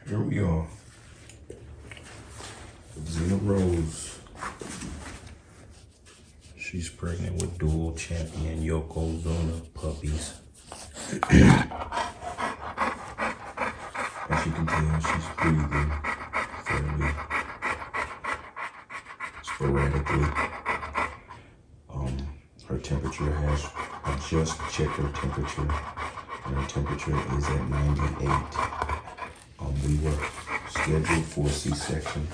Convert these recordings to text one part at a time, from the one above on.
Here we are. Zena Rose. She's pregnant with dual champion Yokozuna puppies. As you can tell, she's breathing fairly sporadically. Her temperature I just checked her temperature, and her temperature is at 98. We were scheduled for a C-section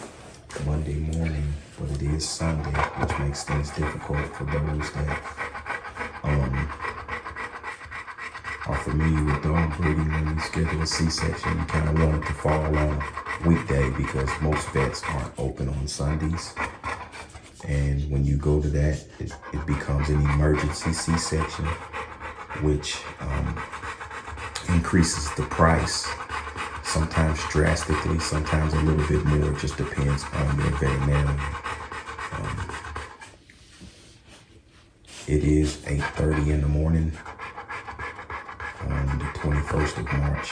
Monday morning, but it is Sunday, which makes things difficult for those that are familiar with dog breeding. When we schedule a C-section, you kind of want it to fall on a weekday because most vets aren't open on Sundays. And when you go to that, it becomes an emergency C-section, which increases the price, sometimes drastically, sometimes a little bit more. It just depends on your veterinarian. It is 8:30 in the morning on the 21st of March.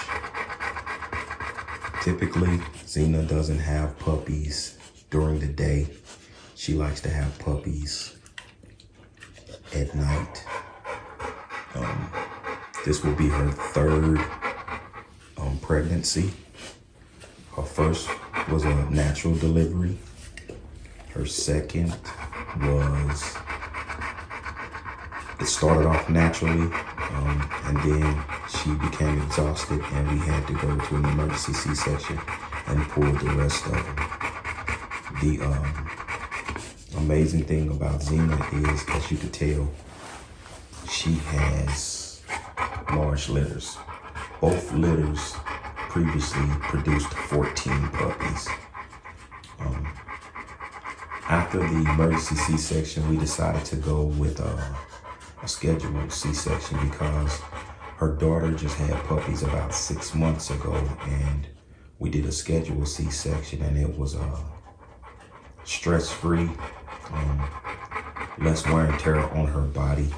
Typically, Zena doesn't have puppies during the day. She likes to have puppies at night. This will be her third pregnancy. Her first was a natural delivery. Her second was, it started off naturally, and then she became exhausted and we had to go to an emergency C-section and pull the rest of them. The amazing thing about Zena is, as you can tell, she has large litters. Both litters previously produced 14 puppies. After the emergency C-section, we decided to go with a scheduled C-section because her daughter just had puppies about 6 months ago, and we did a scheduled C-section, and it was stress-free, less wear and tear on her body.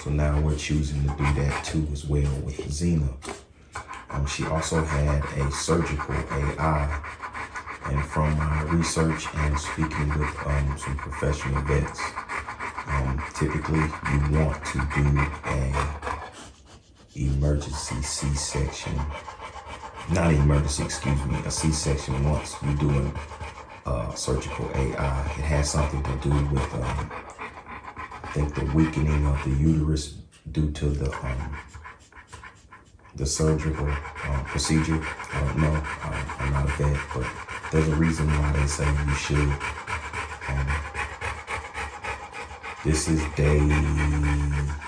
So now we're choosing to do that too as well with Zena. She also had a surgical AI, and from my research and speaking with some professional vets, typically you want to do a emergency C-section, not emergency, excuse me, a C-section once you're doing surgical AI. It has something to do with, I think, the weakening of the uterus due to the surgical procedure. I don't know, I'm not a vet, but there's a reason why they say you should. This is day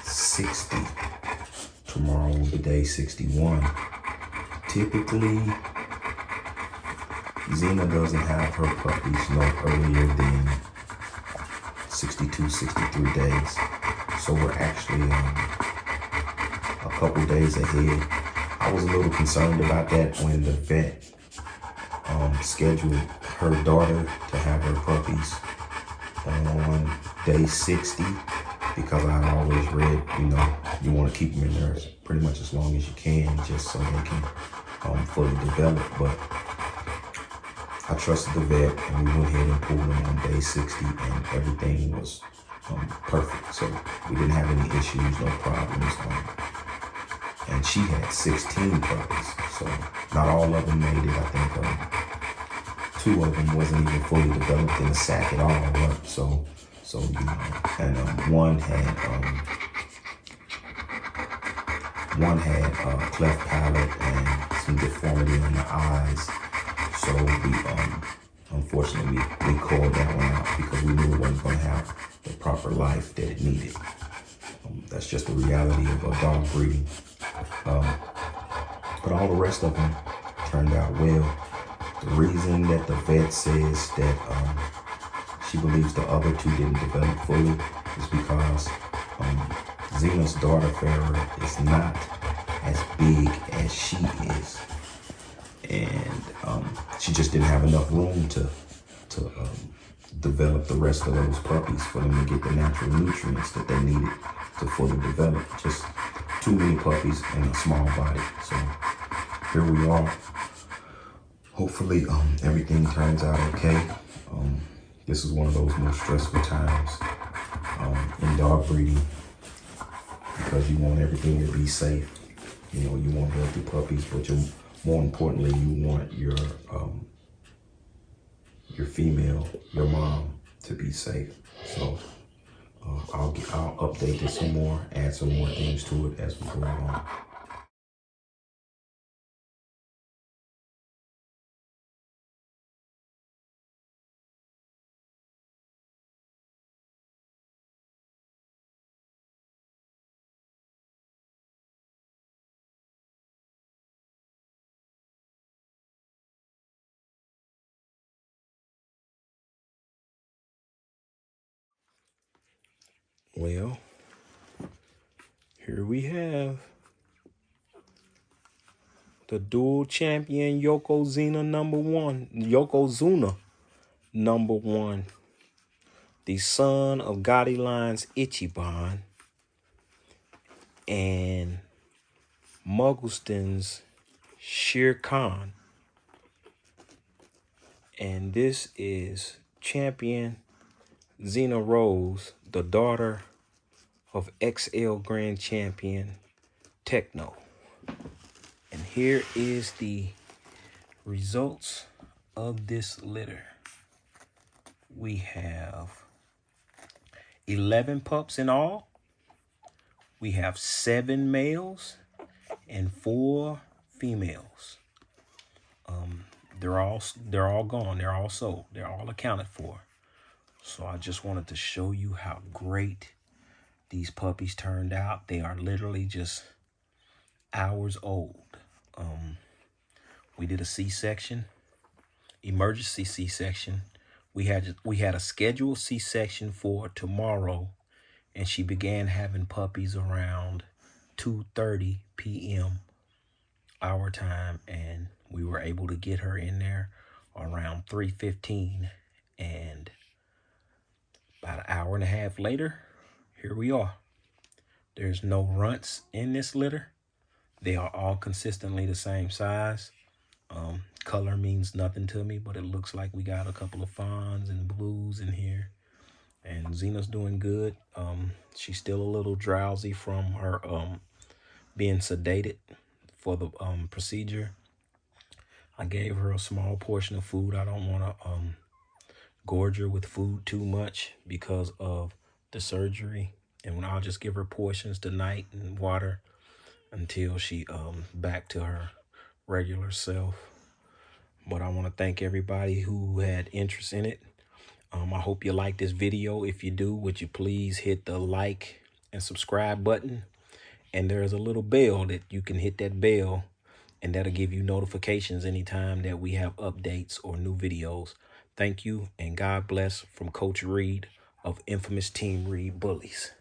60. Tomorrow will be day 61. Typically, Zena doesn't have her puppies no earlier than 62, 63 days. So we're actually a couple days ahead. I was a little concerned about that when the vet scheduled her daughter to have her puppies on day 60, because I always read, you want to keep them in there pretty much as long as you can, just so they can fully develop. But I trusted the vet, and we went ahead and pulled them on day 60, and everything was perfect. So we didn't have any issues, no problems. And she had 16 puppies, so not all of them made it. I think 2 of them wasn't even fully developed in the sack at all. So and one had cleft palate and some deformity in the eyes. So we unfortunately we called that one out because we knew it wasn't going to have the proper life that it needed. That's just the reality of dog breeding. But all the rest of them turned out well. The reason that the vet says that she believes the other 2 didn't develop fully is because Zena's daughter Farrah is not as big as she is, and she just didn't have enough room to develop the rest of those puppies for them to get the natural nutrients that they needed to fully develop. Just too many puppies in a small body. So here we are. hopefully everything turns out okay. This is one of those more stressful times in dog breeding, because you want everything to be safe. You know, you want healthy puppies, but more importantly, you want your female, your mom, to be safe. So I'll update this some more, add some more things to it as we go along. Well, here we have the dual champion Yokozuna number one, the son of Gotti Line's Ichiban and Muggleston's Shere Khan. And this is champion Zena Rose, the daughter of XL Grand Champion Techno. And here is the results of this litter. We have 11 pups in all. We have 7 males and 4 females. They're all gone. They're all sold. They're all accounted for. So I just wanted to show you how great these puppies turned out. They are literally just hours old. We did a C-section, emergency C-section. We had a scheduled C-section for tomorrow, and she began having puppies around 2:30 p.m. our time, and we were able to get her in there around 3:15, and about an hour and a half later, here we are. There's no runts in this litter. They are all consistently the same size. Color means nothing to me, but it looks like we got a couple of fawns and blues in here. And Zena's doing good. She's still a little drowsy from her being sedated for the procedure. I gave her a small portion of food. I don't want to gorge her with food too much because of the surgery. And I'll just give her portions tonight and water until she back to her regular self. But I want to thank everybody who had interest in it. I hope you like this video. If you do, would you please hit the like and subscribe button? And there's a little bell that you can hit that bell, and that'll give you notifications anytime that we have updates or new videos. Thank you, and God bless from Coach Reed of Infamous Team Reed Bullies.